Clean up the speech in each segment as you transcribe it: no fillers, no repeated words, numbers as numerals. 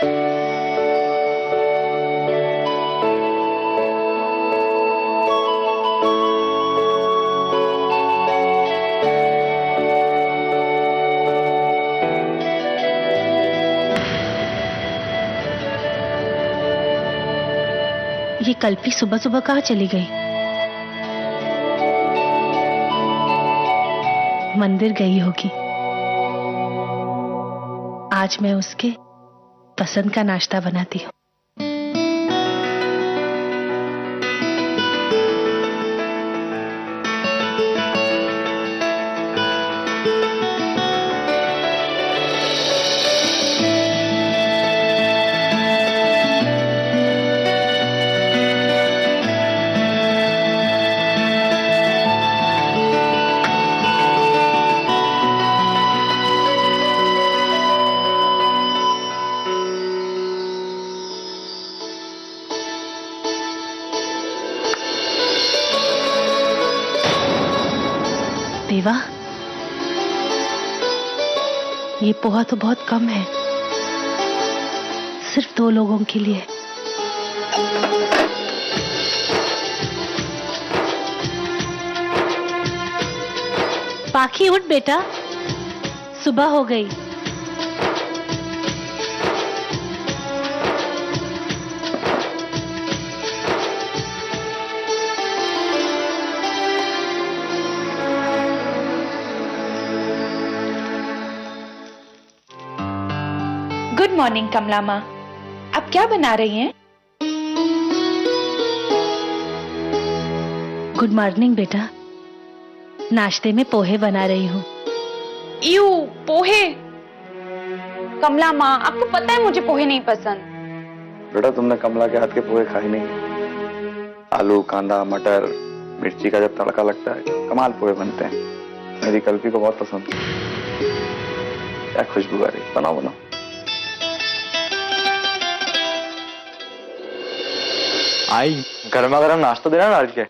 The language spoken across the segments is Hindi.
ये कल्पी सुबह सुबह कहाँ चली गई? मंदिर गई होगी। आज मैं उसके पसंद का नाश्ता बनाती हूँ। देवा, ये पोहा तो बहुत कम है, सिर्फ 2 लोगों के लिए। पाखी उठ बेटा, सुबह हो गई। गुड मॉर्निंग कमला माँ, आप क्या बना रही हैं? गुड मॉर्निंग बेटा, नाश्ते में पोहे बना रही हूँ। यू पोहे? कमला माँ, आपको पता है मुझे पोहे नहीं पसंद। बेटा तुमने कमला के हाथ के पोहे खाए नहीं? आलू, कांदा, मटर, मिर्ची का जब तड़का लगता है कमाल पोहे बनते हैं। मेरी कल्पी को बहुत पसंद है। क्या खुशबू आ रही, बनाओ बनाओ। आई गर्मा गर्म नाश्ता देना ना आज के।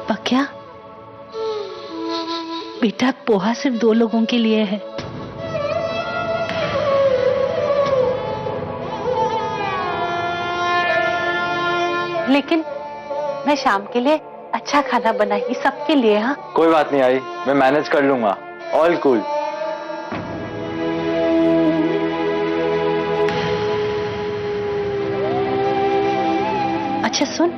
पक्या, बेटा पोहा सिर्फ 2 लोगों के लिए है। लेकिन मैं शाम के लिए अच्छा खाना बनाई सबके लिए। हाँ कोई बात नहीं आई, मैं मैनेज कर लूंगा। All cool. अच्छा सुन,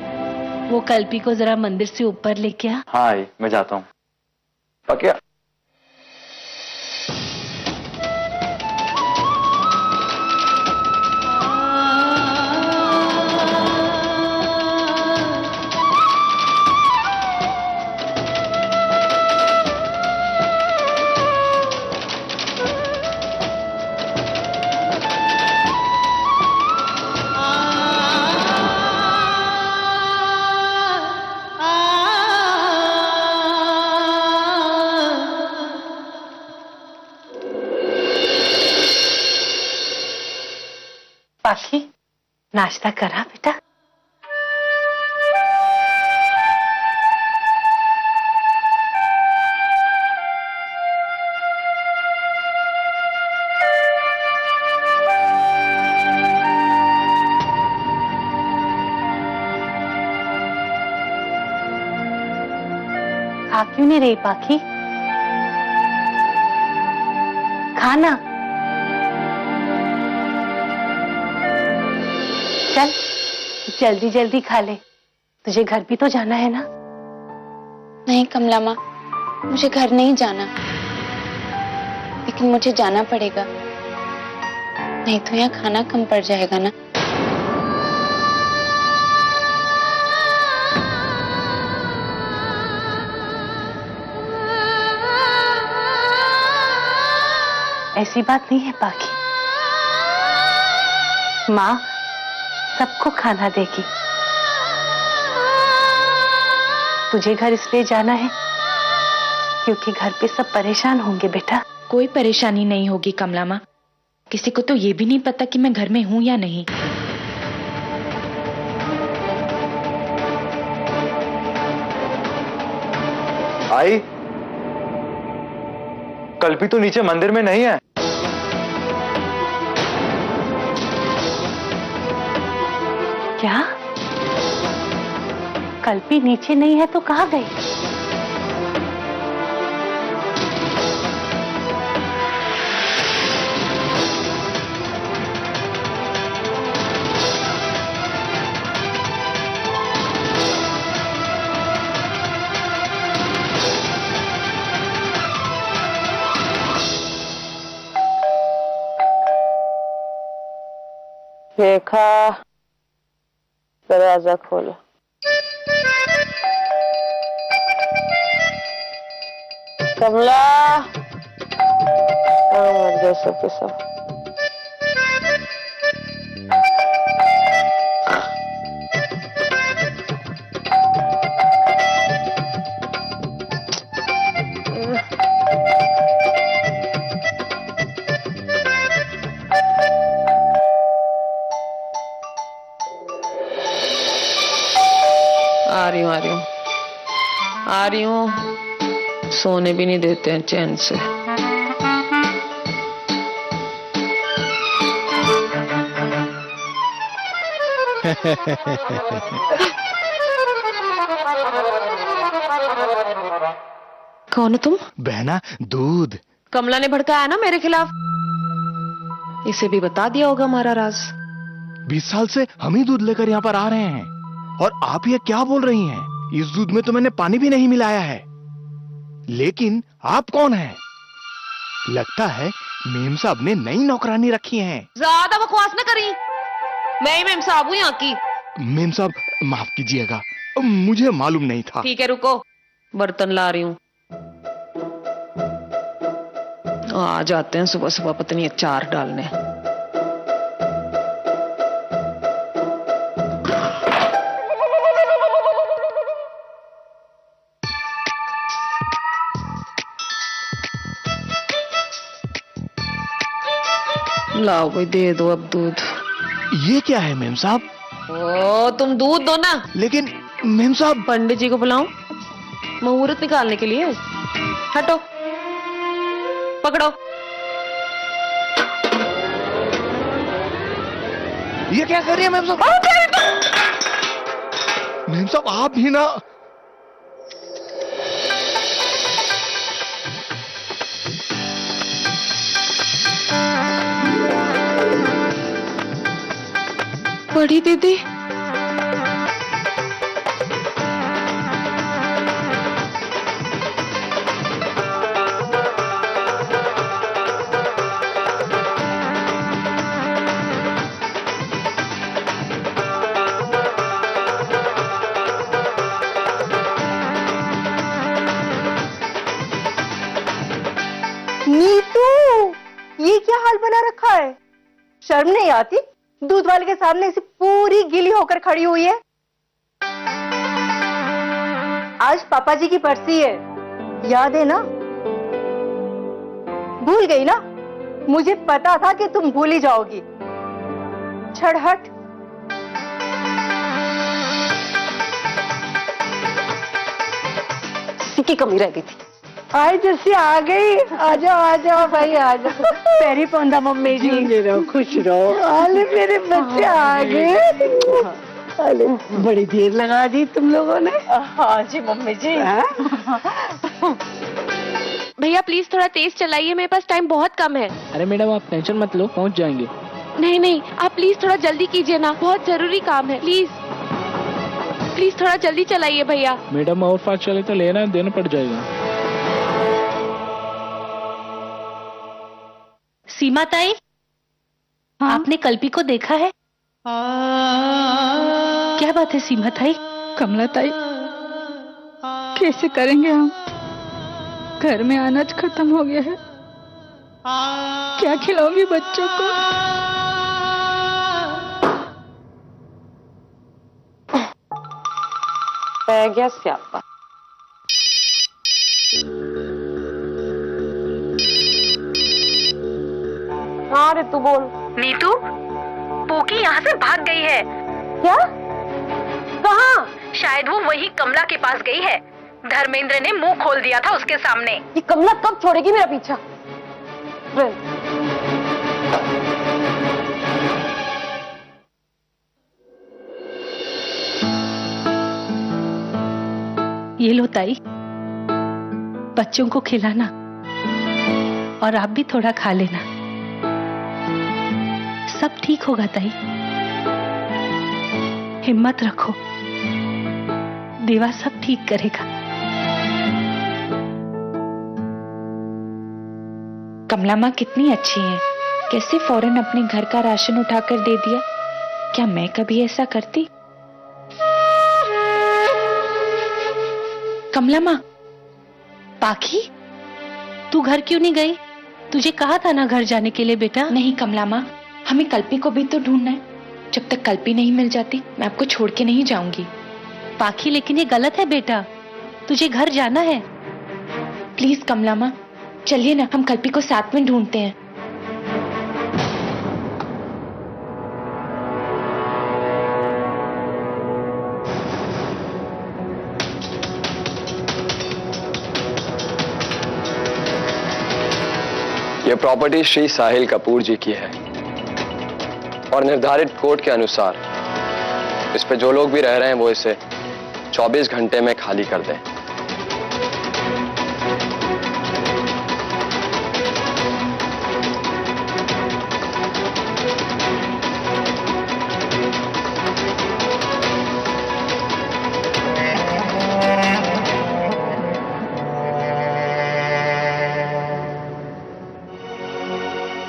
वो कल्पी को जरा मंदिर से ऊपर लेके आ। हाँ आई, मैं जाता हूँ। पक्या। पाखी, नाश्ता करा बेटा? खा क्यों नहीं रही पाखी? खाना चल, जल्दी जल्दी खा ले, तुझे घर भी तो जाना है ना। नहीं कमला माँ, मुझे घर नहीं जाना, लेकिन मुझे जाना पड़ेगा, नहीं तो यहाँ खाना कम पड़ जाएगा ना। ऐसी बात नहीं है पाखी, माँ सबको खाना देगी। तुझे घर इसलिए जाना है क्योंकि घर पे सब परेशान होंगे बेटा। कोई परेशानी नहीं होगी कमला माँ, किसी को तो ये भी नहीं पता कि मैं घर में हूं या नहीं। आई, कल्पी तो नीचे मंदिर में नहीं है। क्या? कल्पी नीचे नहीं है तो कहाँ गई? रेखा, दरवाजा खोलो। कमला, मर गए सब के सब। आ रही हूँ। सोने भी नहीं देते हैं चैन से। कौन हो तुम? बहना, दूध। कमला ने भड़काया ना मेरे खिलाफ। इसे भी बता दिया होगा हमारा राज। 20 साल से हम ही दूध लेकर यहाँ पर आ रहे हैं और आप ये क्या बोल रही हैं? इस दूध में तो मैंने पानी भी नहीं मिलाया है। लेकिन आप कौन हैं? लगता है मेम साहब ने नई नौकरानी रखी है। ज्यादा बकवास न करी। मैं ही मेम साहब हूँ यहाँ की। मेम साहब माफ कीजिएगा, मुझे मालूम नहीं था। ठीक है, रुको, बर्तन ला रही हूँ। आ जाते हैं सुबह सुबह पत्नी अचार डालने। लाओ भाई, दे दो अब दूध। ये क्या है मेम साहब? ओ, तुम दूध दो ना। लेकिन मेम साहब। पंडित जी को बुलाऊं मुहूर्त निकालने के लिए? हटो, पकड़ो। ये क्या कर रही है मेम साहब? मेम साहब आप भी ना। बड़ी दीदी, नीतू, ये क्या हाल बना रखा है? शर्म नहीं आती? दूध वाले के सामने ऐसी पूरी गीली होकर खड़ी हुई है। आज पापा जी की बरसी है, याद है ना? भूल गई ना? मुझे पता था कि तुम भूल ही जाओगी। छड़हट। इसी की कमी रह गई थी। आज जैसी आ गई। आ जाओ भाई, आ जाओ। पैरी पौंदा मम्मी जी। जिंदे रहो, खुश रहो। अरे मेरे बच्चे आ गए। अरे बड़ी देर लगा दी तुम लोगों ने। हाँ जी मम्मी जी। भैया प्लीज थोड़ा तेज चलाइए, मेरे पास टाइम बहुत कम है। अरे मैडम आप टेंशन मत लो, पहुंच जाएंगे। नहीं नहीं, आप प्लीज थोड़ा जल्दी कीजिए ना, बहुत जरूरी काम है। प्लीज प्लीज थोड़ा जल्दी चलाइए भैया। मैडम और फास्ट चले तो लेना देना पड़ जाएगा। सीमा ताई, हाँ? आपने कल्पी को देखा है? क्या बात है सीमा ताई? कमला ताई, कैसे करेंगे हम? घर में अनाज खत्म हो गया है, क्या खिलाओगी बच्चों को? पै गया स्यापा। हाँ रे, तू बोल। नीतू, पोकी यहाँ से भाग गई है। क्या? कहाँ? शायद वो वही कमला के पास गई है। धर्मेंद्र ने मुंह खोल दिया था उसके सामने। ये कमला कब छोड़ेगी मेरा पीछा? ये लो ताई, बच्चों को खिलाना और आप भी थोड़ा खा लेना। सब ठीक होगा ताई, हिम्मत रखो, देवा सब ठीक करेगा। कमला माँ कितनी अच्छी है, कैसे फौरन अपने घर का राशन उठाकर दे दिया। क्या मैं कभी ऐसा करती? कमला माँ, पाखी, तू घर क्यों नहीं गई? तुझे कहा था ना घर जाने के लिए बेटा। नहीं कमला माँ, हमें कल्पी को भी तो ढूंढना है। जब तक कल्पी नहीं मिल जाती मैं आपको छोड़ के नहीं जाऊंगी। पाखी, लेकिन ये गलत है बेटा, तुझे घर जाना है। प्लीज कमला माँ, चलिए ना, हम कल्पी को साथ में ढूंढते हैं। ये प्रॉपर्टी श्री साहिल कपूर जी की है और निर्धारित कोड के अनुसार इस पे जो लोग भी रह रहे हैं वो इसे 24 घंटे में खाली कर दें।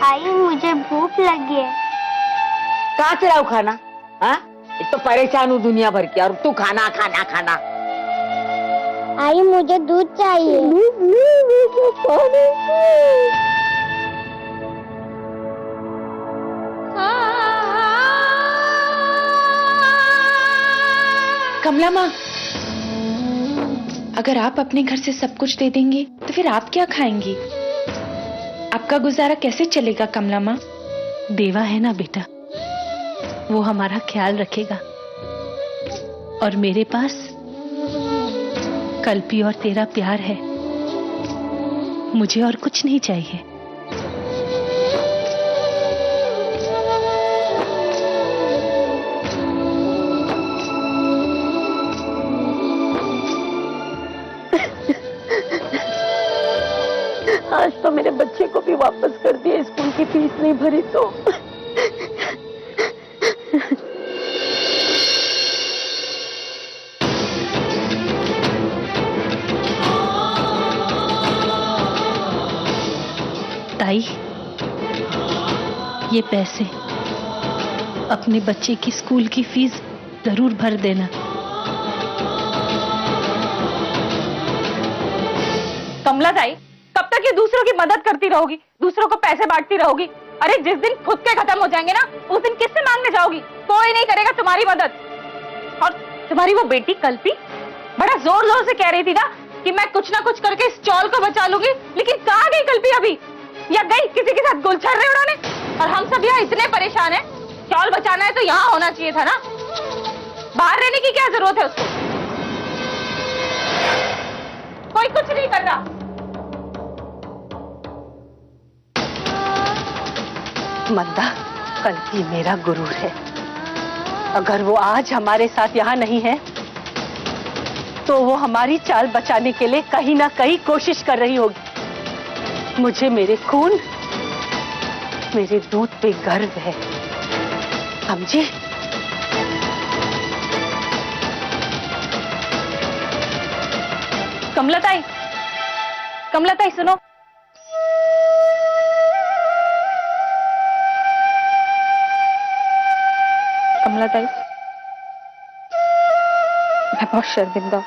आई, मुझे भूख लगी है। कहाँ से लाऊं खाना? हाँ, एक तो परेशान हूँ दुनिया भर की और तू खाना खाना खाना। आई, मुझे दूध चाहिए। कमला माँ, अगर आप अपने घर से सब कुछ दे देंगी तो फिर आप क्या खाएंगी? आपका गुजारा कैसे चलेगा कमला माँ? देवा है ना बेटा, वो हमारा ख्याल रखेगा। और मेरे पास कल्पी और तेरा प्यार है, मुझे और कुछ नहीं चाहिए। आज तो मेरे बच्चे को भी वापस कर दिया, स्कूल की फीस नहीं भरी तो। ताई, ये पैसे अपने बच्चे की स्कूल की फीस जरूर भर देना। कमला ताई, कब तक ये दूसरों की मदद करती रहोगी, दूसरों को पैसे बांटती रहोगी? अरे जिस दिन खुद के खत्म हो जाएंगे ना, उस दिन किससे मांगने जाओगी? कोई नहीं करेगा तुम्हारी मदद। और तुम्हारी वो बेटी कल्पी बड़ा जोर जोर से कह रही थी ना कि मैं कुछ ना कुछ करके इस चौल को बचा लूंगी, लेकिन कहाँ गई कल्पी अभी? या गई किसी के साथ गुलछर्रे उड़ाने? और हम सब यहाँ इतने परेशान हैं, चौल बचाना है तो यहाँ होना चाहिए था ना, बाहर रहने की क्या जरूरत है उसको? कोई कुछ नहीं कर रहा। मंदा, कल्पी मेरा गुरूर है। अगर वो आज हमारे साथ यहाँ नहीं है तो वो हमारी चाल बचाने के लिए कहीं ना कहीं कोशिश कर रही होगी। मुझे मेरे खून, मेरे दूध पे गर्व है, समझे? कमला ताई, कमला ताई सुनो। कमला ताई, मैं बहुत शर्मिंदा हूँ,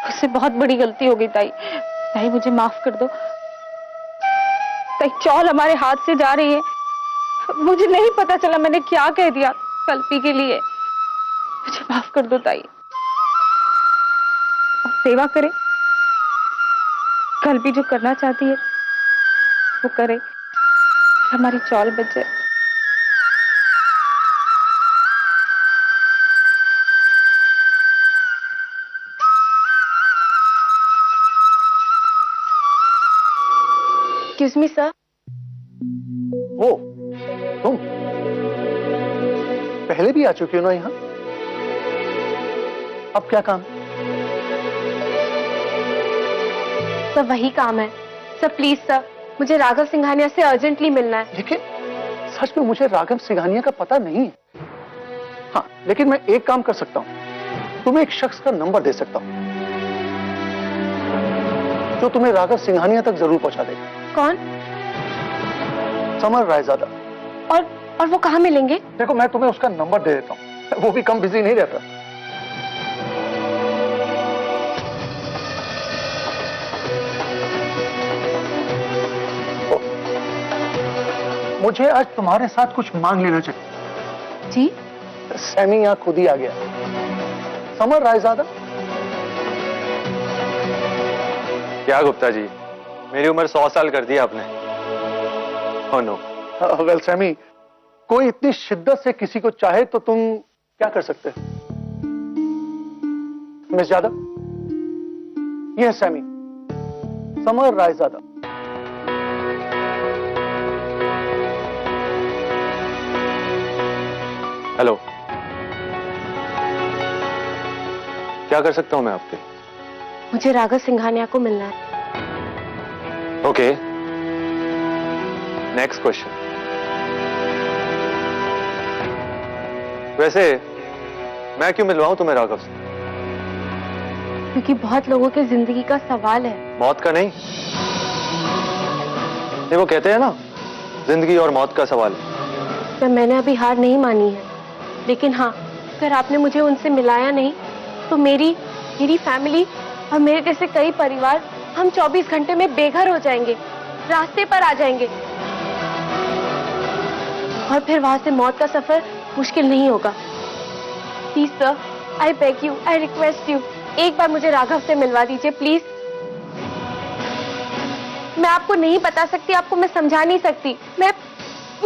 उससे बहुत बड़ी गलती हो गई ताई। ताई मुझे माफ कर दो। ताई, चौल हमारे हाथ से जा रही है, मुझे नहीं पता चला मैंने क्या कह दिया कल्पी के लिए। मुझे माफ कर दो ताई। सेवा करे, कल्पी जो करना चाहती है वो करे, हमारी चौल बच जाए। Excuse me sir. ओ, तुम पहले भी आ चुके हो ना यहाँ? अब क्या काम? सर वही काम है। सर प्लीज सर, मुझे राघव सिंघानिया से अर्जेंटली मिलना है। लेकिन सच में मुझे राघव सिंघानिया का पता नहीं है। हाँ, लेकिन मैं एक काम कर सकता हूँ, तुम्हें एक शख्स का नंबर दे सकता हूँ जो तुम्हें राघव सिंघानिया तक जरूर पहुंचा देगा। कौन? समर रायजादा। और वो कहाँ मिलेंगे? देखो, मैं तुम्हें उसका नंबर दे देता हूँ, वो भी कम बिजी नहीं रहता। मुझे आज तुम्हारे साथ कुछ मांग लेना चाहिए। जी? सैमी यहाँ खुद ही आ गया। समर रायजादा। क्या गुप्ता जी, मेरी उम्र 100 साल कर दी आपने। Oh no. वेल सैमी, कोई इतनी शिद्दत से किसी को चाहे तो तुम क्या कर सकते हो? मिस यादव, ये है सैमी, समर रायजादा। हेलो, क्या कर सकता हूं मैं आपके? मुझे राघव सिंघानिया को मिलना है। Okay, next question. वैसे मैं क्यों मिलवाऊं तुम्हें राघव से? क्योंकि बहुत लोगों की जिंदगी का सवाल है। मौत का नहीं, ये वो कहते हैं ना, जिंदगी और मौत का सवाल है। सर मैंने अभी हार नहीं मानी है, लेकिन हाँ, अगर आपने मुझे उनसे मिलाया नहीं तो मेरी फैमिली और मेरे जैसे कई परिवार, हम 24 घंटे में बेघर हो जाएंगे, रास्ते पर आ जाएंगे, और फिर वहां से मौत का सफर मुश्किल नहीं होगा। Please sir, I beg you, I request you, एक बार मुझे राघव से मिलवा दीजिए प्लीज। मैं आपको नहीं बता सकती, आपको मैं समझा नहीं सकती। मैं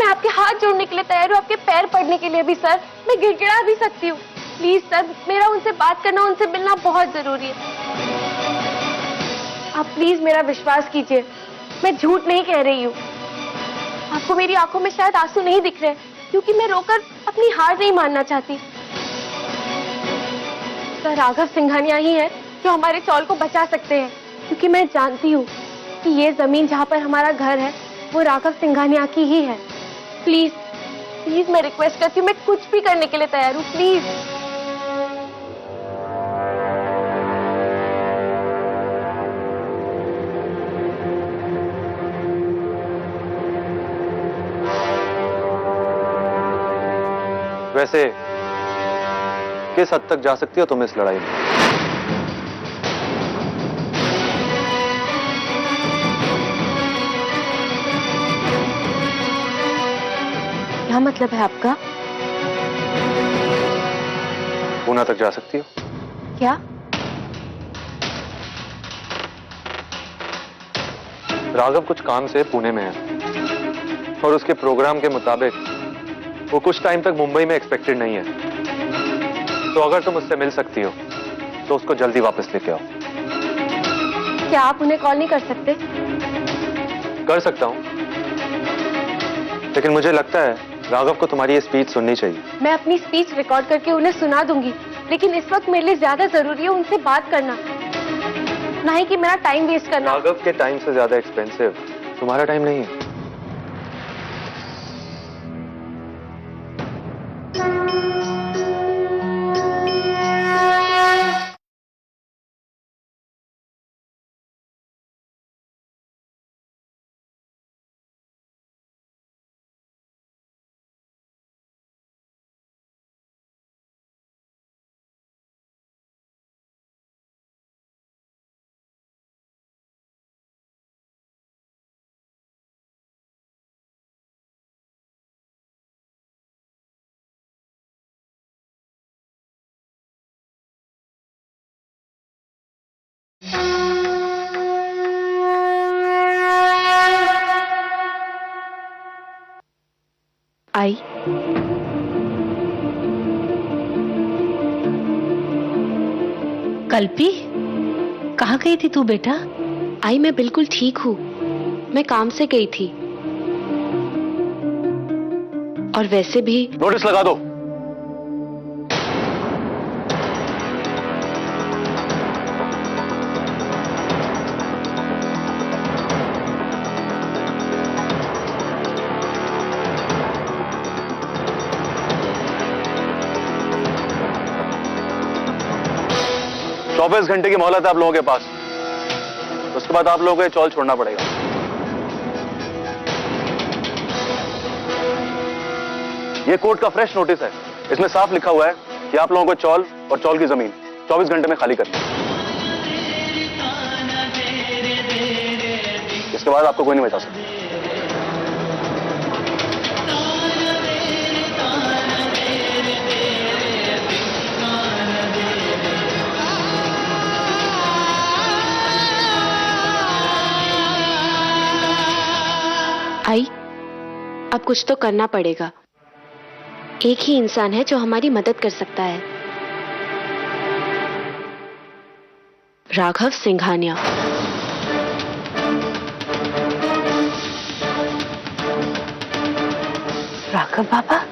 आपके हाथ जोड़ने के लिए तैयार हूँ, आपके पैर पड़ने के लिए भी सर। मैं गिड़गिड़ा भी सकती हूँ। प्लीज सर, मेरा उनसे बात करना, उनसे मिलना बहुत जरूरी है। आप प्लीज मेरा विश्वास कीजिए, मैं झूठ नहीं कह रही हूँ। आपको मेरी आंखों में शायद आंसू नहीं दिख रहे, क्योंकि मैं रोकर अपनी हार नहीं मानना चाहती। सर राघव सिंघानिया ही है जो हमारे चौल को बचा सकते हैं, क्योंकि मैं जानती हूँ कि ये जमीन जहाँ पर हमारा घर है वो राघव सिंघानिया की ही है। प्लीज प्लीज, मैं रिक्वेस्ट करती हूँ, मैं कुछ भी करने के लिए तैयार हूँ, प्लीज। वैसे किस हद तक जा सकती हो तुम इस लड़ाई में? क्या मतलब है आपका? पूना तक जा सकती हो? क्या? राघव कुछ काम से पुणे में है और उसके प्रोग्राम के मुताबिक वो कुछ टाइम तक मुंबई में एक्सपेक्टेड नहीं है। तो अगर तुम उससे मिल सकती हो तो उसको जल्दी वापस लेके आओ। क्या आप उन्हें कॉल नहीं कर सकते? कर सकता हूं, लेकिन मुझे लगता है राघव को तुम्हारी ये स्पीच सुननी चाहिए। मैं अपनी स्पीच रिकॉर्ड करके उन्हें सुना दूंगी, लेकिन इस वक्त मेरे लिए ज्यादा जरूरी है उनसे बात करना, ना ही कि मेरा टाइम वेस्ट करना। राघव के टाइम से ज्यादा एक्सपेंसिव तुम्हारा टाइम नहीं है। आई कल्पी, कहाँ गई थी तू बेटा? आई मैं बिल्कुल ठीक हूँ, मैं काम से गई थी। और वैसे भी नोटिस लगा दो। 24 घंटे की मोहलत है आप लोगों के पास, उसके बाद आप लोगों को ये चौल छोड़ना पड़ेगा। ये कोर्ट का फ्रेश नोटिस है, इसमें साफ लिखा हुआ है कि आप लोगों को चौल और चौल की जमीन 24 घंटे में खाली करनी है। इसके बाद आपको कोई नहीं बचा सकता। आई, अब कुछ तो करना पड़ेगा। एक ही इंसान है जो हमारी मदद कर सकता है, राघव सिंघानिया। राघव बाबा,